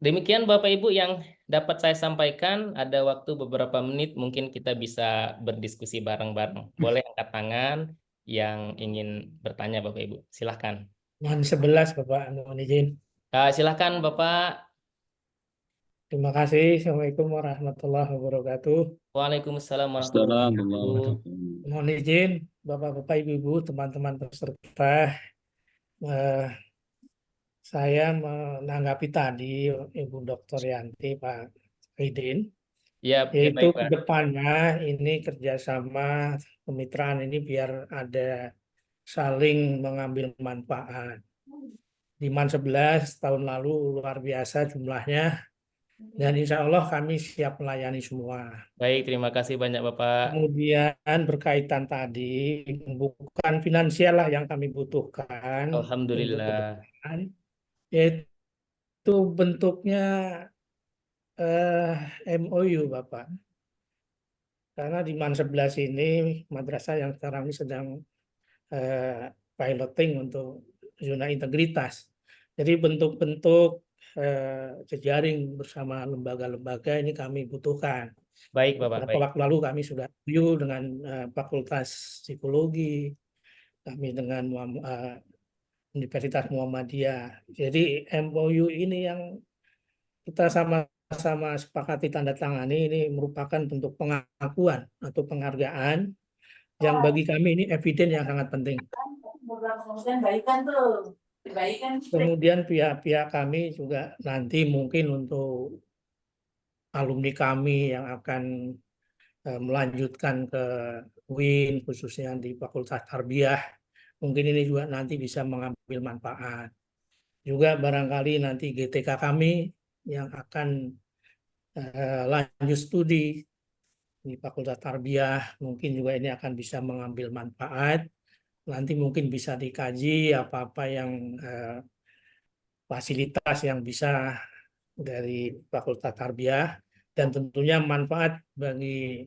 Demikian Bapak Ibu yang dapat saya sampaikan. Ada waktu beberapa menit mungkin kita bisa berdiskusi bareng-bareng. Boleh angkat tangan yang ingin bertanya Bapak Ibu. Silahkan. Mohon 11 Bapak, mohon izin. Silahkan Bapak. Terima kasih. Assalamualaikum warahmatullahi wabarakatuh. Waalaikumsalam warahmatullahi wabarakatuh. Mohon izin Bapak-Bapak, Ibu-Ibu, teman-teman peserta. Saya menanggapi tadi Ibu Dr. Yanti, Pak Idin, Ya, yaitu baik Pak. kedepannya ini kerjasama kemitraan ini biar ada saling mengambil manfaat. Di MAN 11 tahun lalu luar biasa jumlahnya, dan insya Allah kami siap melayani semua. Baik, terima kasih banyak Bapak. Kemudian berkaitan tadi, bukan finansial lah yang kami butuhkan untuk Alhamdulillah. kedepan, yaitu bentuknya MOU Bapak. Karena di MAN 11 ini madrasah yang sekarang ini sedang piloting untuk zona integritas. Jadi bentuk-bentuk jejaring bersama lembaga-lembaga ini kami butuhkan. Baik Bapak, Beberapa baik. waktu lalu kami sudah MOU dengan Fakultas Psikologi, kami dengan Universitas Muhammadiyah. Jadi MOU ini yang kita sama-sama sepakati tanda tangani ini merupakan bentuk pengakuan atau penghargaan yang bagi kami ini eviden yang sangat penting. Kemudian pihak-pihak kami juga nanti mungkin untuk alumni kami yang akan melanjutkan ke UIN khususnya di Fakultas Tarbiyah, mungkin ini juga nanti bisa mengambil manfaat. Juga barangkali nanti GTK kami yang akan lanjut studi di Fakultas Tarbiyah, mungkin juga ini akan bisa mengambil manfaat. Nanti mungkin bisa dikaji apa-apa yang fasilitas yang bisa dari Fakultas Tarbiyah, dan tentunya manfaat bagi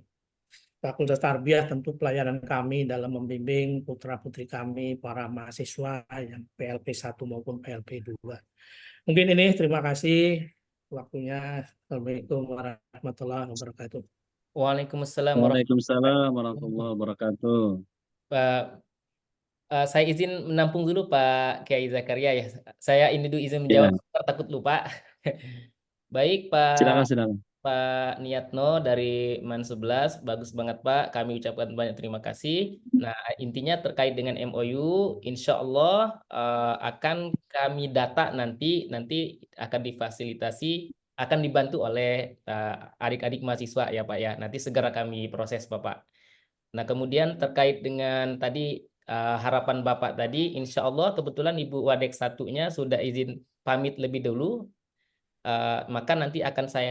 Fakultas Tarbiyah tentu pelayanan kami dalam membimbing putra-putri kami, para mahasiswa yang PLP 1 maupun PLP 2. Mungkin ini, terima kasih waktunya. Assalamualaikum warahmatullahi wabarakatuh. Waalaikumsalam Waalaikumsalam warahmatullahi wabarakatuh. Pak. Saya izin menampung dulu Pak Kiai Zakaria ya. Saya ini dulu izin menjawab, takut lupa. Baik Silakan. Pak Niatno dari MAN 11, bagus banget Pak. Kami ucapkan banyak terima kasih. Nah, intinya terkait dengan MOU, insya Allah akan kami data nanti akan difasilitasi, akan dibantu oleh adik-adik mahasiswa ya Pak ya. Nanti segera kami proses Bapak. Nah, kemudian terkait dengan tadi harapan Bapak tadi, insya Allah kebetulan Ibu Wadek satunya sudah izin pamit lebih dulu. Maka nanti akan saya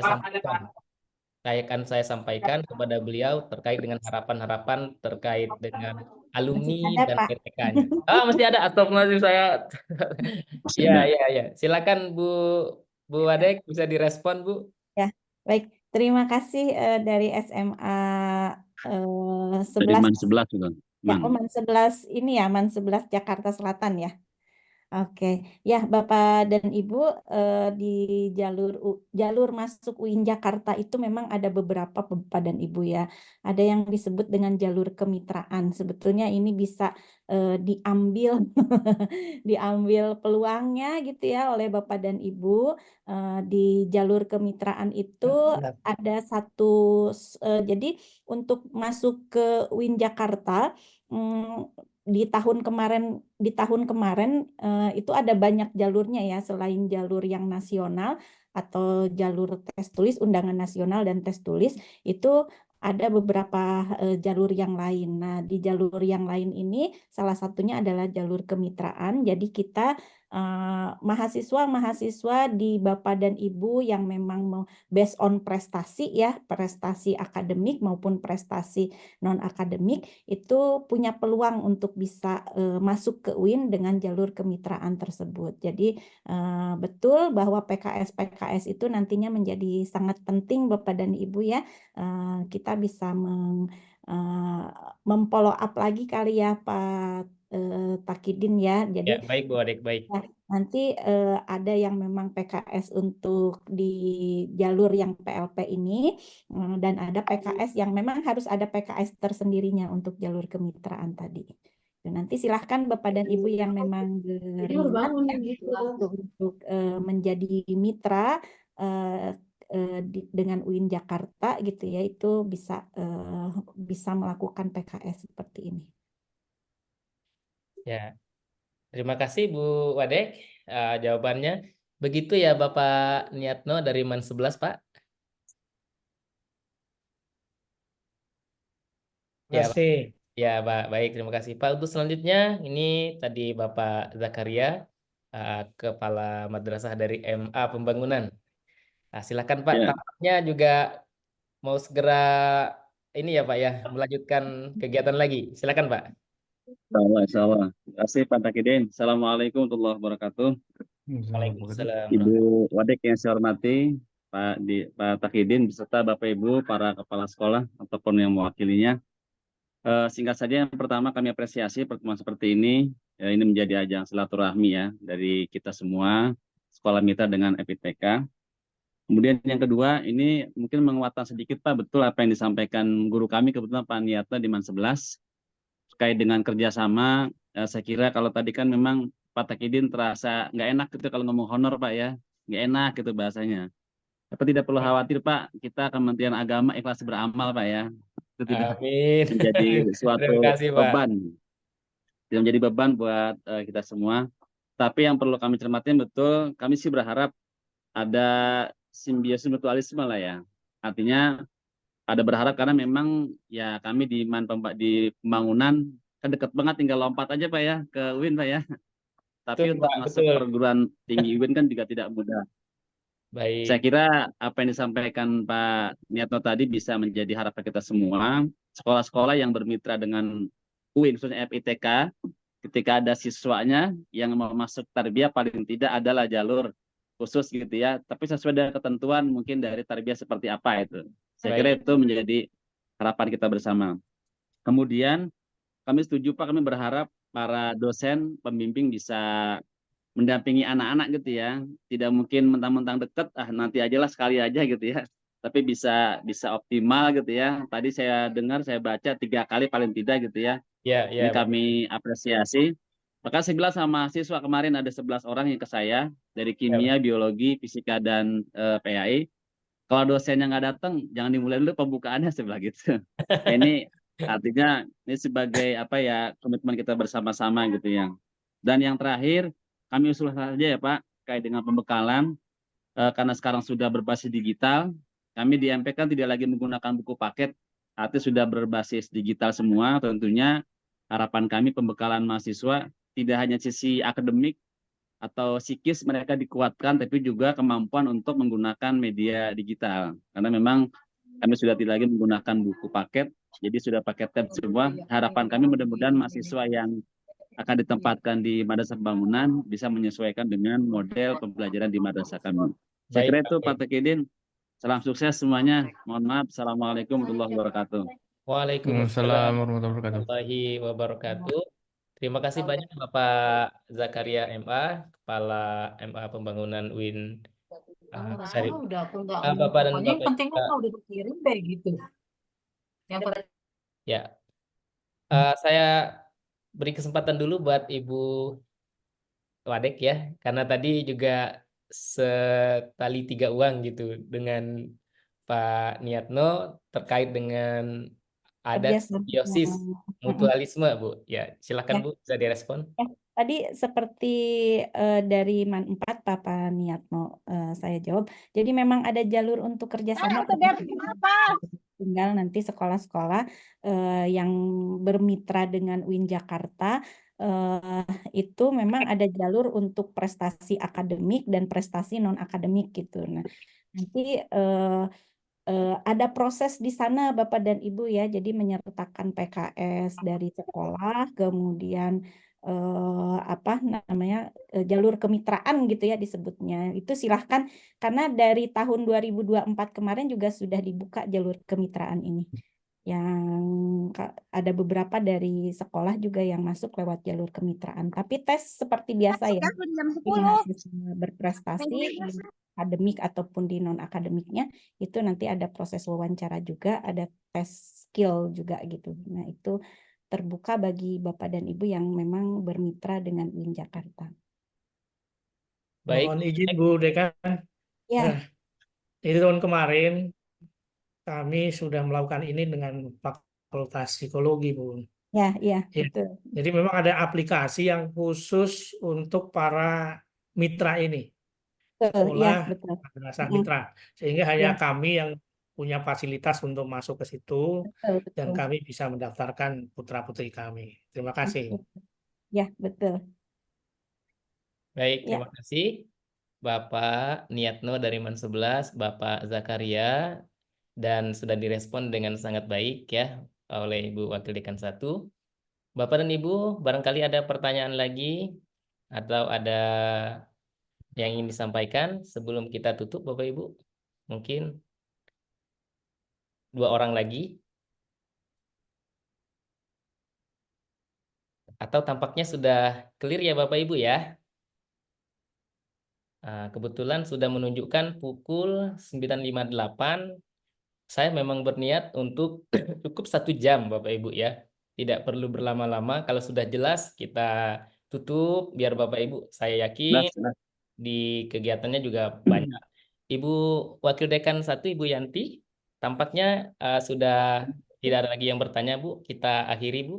sampaikan kepada beliau terkait dengan harapan-harapan terkait dengan alumni dan PTK-nya. Masih ada astagfirullahaladzim saya. Ya. Silakan Bu Wadek, bisa direspon Bu. Ya, baik. Terima kasih dari SMA 11. Dari MAN 11 juga. Ya, MAN 11 ini ya, MAN 11 Jakarta Selatan ya. Oke, ya Bapak dan Ibu, di jalur masuk UIN Jakarta itu memang ada beberapa Bapak dan Ibu ya. Ada yang disebut dengan jalur kemitraan. Sebetulnya ini bisa diambil diambil peluangnya gitu ya oleh Bapak dan Ibu. Di jalur kemitraan itu ada satu, jadi untuk masuk ke UIN Jakarta, di tahun kemarin itu ada banyak jalurnya ya, selain jalur yang nasional atau jalur tes tulis, undangan nasional dan tes tulis, itu ada beberapa jalur yang lain. Nah, di jalur yang lain ini salah satunya adalah jalur kemitraan. Jadi kita mahasiswa di Bapak dan Ibu yang memang mau based on prestasi ya, prestasi akademik maupun prestasi non akademik, itu punya peluang untuk bisa masuk ke UIN dengan jalur kemitraan tersebut. Jadi betul bahwa PKS itu nantinya menjadi sangat penting Bapak dan Ibu ya. Kita bisa memfollow up lagi kali ya Pak Takidin ya. Jadi Ya, baik Bu Adek, baik. nanti ada yang memang PKS untuk di jalur yang PLP ini, dan ada PKS yang memang harus ada PKS tersendirinya untuk jalur kemitraan tadi. Dan nanti silahkan Bapak dan Ibu yang memang berminat untuk menjadi mitra dengan UIN Jakarta gitu ya, itu bisa melakukan PKS seperti ini. Ya, terima kasih Bu Wadek jawabannya. Begitu ya Bapak Niatno dari MAN 11, Pak. Ya, Pak. Masih. Ya, Pak. Baik, terima kasih Pak. Untuk selanjutnya, ini tadi Bapak Zakaria, Kepala Madrasah dari MA Pembangunan. Nah, silakan Pak. Ya, Tampaknya juga mau segera ini ya Pak ya, melanjutkan kegiatan lagi. Silakan Pak. insya Allah. Terima kasih Pak Takidin. Assalamualaikum warahmatullahi wabarakatuh. Waalaikumsalam. Ibu Wadek yang saya hormati, Pak Takidin beserta Bapak Ibu, para kepala sekolah ataupun yang mewakilinya. Singkat saja, yang pertama kami apresiasi pertemuan seperti ini. Ini menjadi ajang silaturahmi ya dari kita semua, sekolah mitra dengan FITK. Kemudian yang kedua, ini mungkin menguatkan sedikit Pak, betul apa yang disampaikan guru kami, kebetulan Pak Niatno di MAN 11, terkait dengan kerjasama. Saya kira kalau tadi kan memang Pak Takidin terasa nggak enak gitu kalau ngomong honor Pak ya, nggak enak gitu bahasanya. Tapi tidak perlu khawatir Pak, kita Kementerian Agama ikhlas beramal Pak ya. Itu tidak Amin. menjadi suatu Terima kasih Pak. beban, tidak menjadi beban buat kita semua. Tapi yang perlu kami cermatin betul, kami sih berharap ada simbiosis mutualisme lah ya. Artinya ada berharap karena memang ya kami di pembangunan kan dekat banget, tinggal lompat aja Pak ya ke UIN Pak ya. Tapi Betul, untuk Pak, masuk betul. perguruan tinggi UIN kan juga tidak mudah. Saya Baik. kira apa yang disampaikan Pak Niatno tadi bisa menjadi harapan kita semua. Sekolah-sekolah yang bermitra dengan UIN, khususnya FITK, ketika ada siswanya yang mau masuk tarbiyah paling tidak adalah jalur khusus gitu ya. Tapi sesuai dengan ketentuan mungkin dari tarbiyah seperti apa itu. Saya kira Baik. itu menjadi harapan kita bersama. Kemudian kami setuju Pak, kami berharap para dosen, pembimbing bisa mendampingi anak-anak gitu ya. Tidak mungkin mentang-mentang deket, nanti aja lah sekali aja gitu ya. Tapi bisa optimal gitu ya. Tadi saya dengar, saya baca 3 kali paling tidak gitu ya. Ya, Ini ya, Bapak. kami apresiasi. Maka saya bilang sama siswa kemarin ada 11 orang yang ke saya dari Ya, kimia, biologi, fisika, dan PAI. Kalau dosennya nggak datang, jangan dimulai dulu pembukaannya, saya bilang gitu. Ini artinya ini sebagai apa ya, komitmen kita bersama-sama gitu ya. Dan yang terakhir, kami usul saja ya Pak, terkait dengan pembekalan, karena sekarang sudah berbasis digital, kami di MP kan tidak lagi menggunakan buku paket, artinya sudah berbasis digital semua. Tentunya harapan kami pembekalan mahasiswa tidak hanya sisi akademik atau psikis mereka dikuatkan, tapi juga kemampuan untuk menggunakan media digital. Karena memang kami sudah tidak lagi menggunakan buku paket, jadi sudah pakai tab semua. Harapan kami mudah-mudahan mahasiswa yang akan ditempatkan di Madrasah Pembangunan bisa menyesuaikan dengan model pembelajaran di madrasah kami. Saya Baik, kira itu Pak. Pak Takidin. Salam sukses semuanya. Mohon maaf. Assalamualaikum warahmatullahi wabarakatuh. Waalaikumsalam warahmatullahi wabarakatuh. Terima kasih banyak Bapak Zakaria MA, Kepala MA Pembangunan UIN Syarif. Bapak dan Pokoknya yang Bapak penting kan udah dikirim deh gitu. Yang penting ya, saya beri kesempatan dulu buat Ibu Wadek ya, karena tadi juga setali 3 uang gitu dengan Pak Niatno terkait dengan ada Kerjasama. simbiosis mutualisme, Bu. Ya, silakan Ya. Bu, bisa direspon. Ya, tadi seperti dari MAN 4 Papa Niatno saya jawab. Jadi memang ada jalur untuk kerjasama. Tinggal nanti sekolah-sekolah yang bermitra dengan UIN Jakarta itu memang ada jalur untuk prestasi akademik dan prestasi non akademik gitu. Nah, nanti ada proses di sana Bapak dan Ibu ya, jadi menyertakan PKS dari sekolah, kemudian apa namanya jalur kemitraan gitu ya disebutnya. Itu silahkan karena dari tahun 2024 kemarin juga sudah dibuka jalur kemitraan ini. yang ada beberapa dari sekolah juga yang masuk lewat jalur kemitraan. Tapi tes seperti biasa ya, Jam di mahasiswa berprestasi di akademik ataupun di non akademiknya itu nanti ada proses wawancara juga, ada tes skill juga gitu. Nah itu terbuka bagi Bapak dan Ibu yang memang bermitra dengan UIN Jakarta. Baik, Mohon izin Bu Dekan. Ya, Nah, itu tahun kemarin kami sudah melakukan ini dengan Fakultas Psikologi, Bu. ya, Ya. betul. Jadi memang ada aplikasi yang khusus untuk para mitra ini, Betul, ya, sekolah betul. madrasah Mm, mitra, sehingga hanya ya, kami yang punya fasilitas untuk masuk ke situ betul, dan betul. kami bisa mendaftarkan putra-putri kami. Terima kasih. Ya, betul. baik, Ya, terima kasih Bapak Niatno dari Man 11, Bapak Zakaria, dan sudah direspon dengan sangat baik ya oleh Ibu Wakil Dekan 1. Bapak dan Ibu, barangkali ada pertanyaan lagi atau ada yang ingin disampaikan sebelum kita tutup, Bapak Ibu? Mungkin 2 orang lagi, atau tampaknya sudah clear ya Bapak Ibu ya. Kebetulan sudah menunjukkan pukul 9.58. Saya memang berniat untuk cukup 1 jam Bapak Ibu ya. Tidak perlu berlama-lama. Kalau sudah jelas kita tutup biar Bapak Ibu, saya yakin di kegiatannya juga banyak. Ibu Wakil Dekan 1, Ibu Yanti, tampaknya sudah tidak ada lagi yang bertanya Bu. Kita akhiri Bu.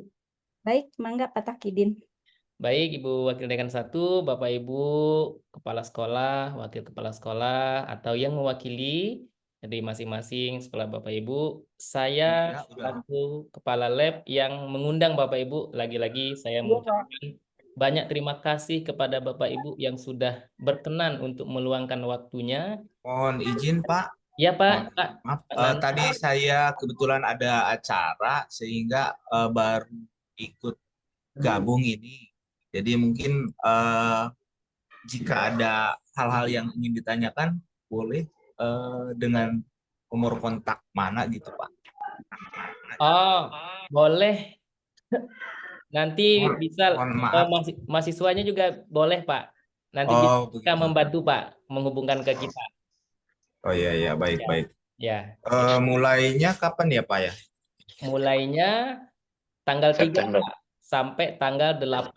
baik, mangga Pak Takidin. Baik, Ibu Wakil Dekan 1, Bapak Ibu Kepala Sekolah, Wakil Kepala Sekolah, atau yang mewakili dari masing-masing sekolah Bapak Ibu, saya selaku Kepala Lab yang mengundang Bapak Ibu, lagi-lagi saya mengucapkan banyak terima kasih kepada Bapak Ibu yang sudah berkenan untuk meluangkan waktunya. Mohon izin Pak, Ya Pak, Pak. maaf, Pak Nana. tadi saya kebetulan ada acara sehingga baru ikut gabung ini. Jadi mungkin jika ada hal-hal yang ingin ditanyakan, boleh dengan nomor kontak mana gitu Pak? Oh, boleh. Nanti bisa Mohon maaf. mahasiswanya juga boleh Pak. Nanti Oh, bisa begitu. membantu Pak menghubungkan ke kita. Oh iya, baik, Ya. baik. Ya, Mulainya kapan ya Pak ya? mulainya tanggal 3 September. Pak, sampai tanggal 8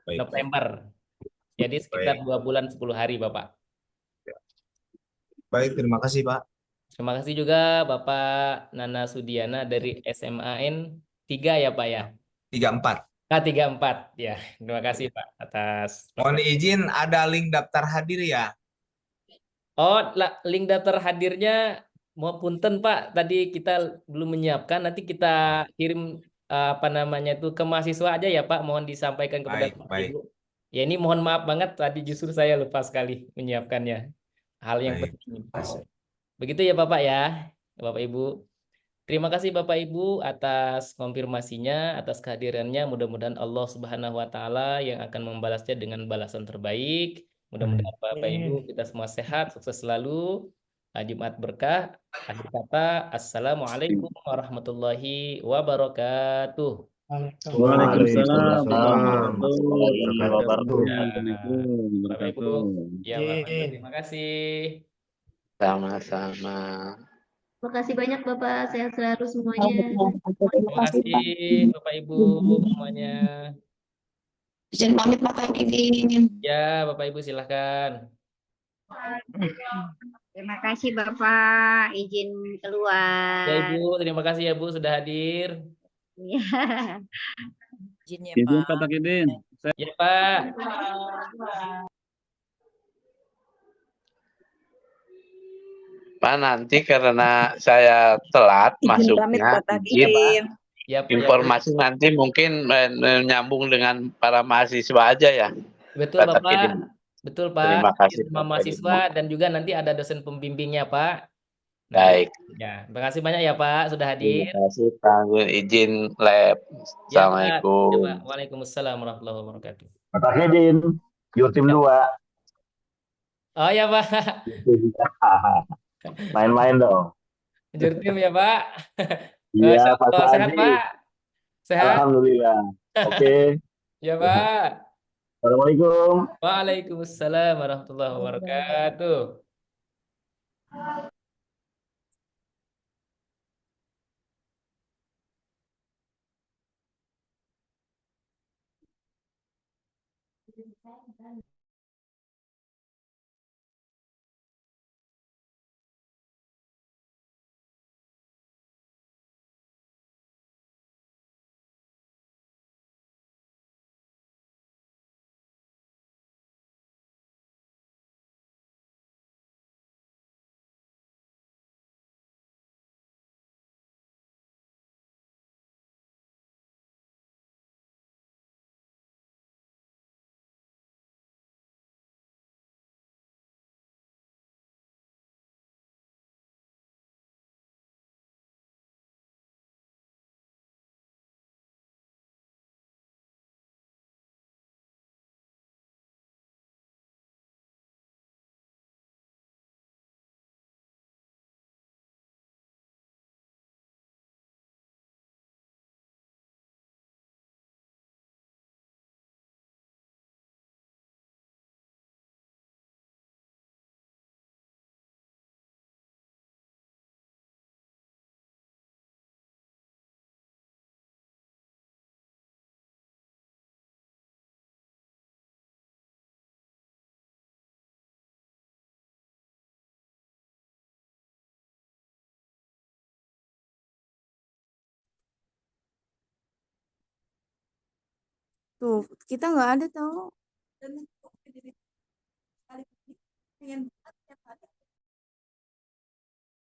Baik, November. Jadi sekitar Baik. 2 bulan 10 hari Bapak. Baik, terima kasih Pak. Terima kasih juga Bapak Nana Sudiana dari SMAN 3 ya Pak ya. 34. K34 ya. Terima kasih Pak atas. Mohon izin ada link daftar hadir ya? Oh, link daftar hadirnya mau punten Pak, tadi kita belum menyiapkan, nanti kita kirim apa namanya itu ke mahasiswa aja ya Pak, mohon disampaikan kepada Bapak Baik. Ibu. Ya ini mohon maaf banget tadi justru saya lupa sekali menyiapkannya. Hal yang Baik. penting. Begitu ya Bapak ya, Bapak Ibu. Terima kasih Bapak Ibu atas konfirmasinya, atas kehadirannya. Mudah-mudahan Allah Subhanahu wa taala yang akan membalasnya dengan balasan terbaik. Mudah-mudahan Bapak Ibu kita semua sehat, sukses selalu. Jumat berkah. Akhir kata, Assalamualaikum warahmatullahi wabarakatuh. Waalaikumsalam warahmatullahi wabarakatuh. Ya, Bapak Ibu, ya Bapak Ibu, terima kasih. Sama-sama. Terima kasih banyak Bapak, sehat selalu semuanya. Terima kasih Bapak Ibu semuanya. Izin pamit Bapak Takidin. Ya, Bapak Ibu silahkan. Terima kasih Bapak, izin keluar. Ya Ibu, terima kasih ya Bu sudah hadir. Ya. Izin ya Izin Pak. Pak Takidin. Ya Pak. Pak, nanti karena saya telat Izin pamit masuknya, Pak Takidin. Ya, informasi nanti mungkin menyambung dengan para mahasiswa aja ya. Betul Pak Bapak. Takidin. Betul Pak. Terima kasih, Sama Pak mahasiswa dan juga nanti ada dosen pembimbingnya Pak. Baik. Ya, terima kasih banyak ya Pak sudah hadir. Terima kasih Pak, izin lab. Ya, Assalamualaikum. Pak. Ya, Pak. Waalaikumsalam warahmatullahi wabarakatuh. Pak Takidin, your tim 2. Oh ya Pak. Main-main dong. Jurtim ya Pak. Iya, Masya Pak Allah. Sehat, Suhaji. Pak? Sehat? Alhamdulillah. Oke. Ya, Pak. Assalamualaikum. Waalaikumsalam warahmatullahi wabarakatuh. Tuh, kita nggak ada tahu. Dan pengen tiap hari.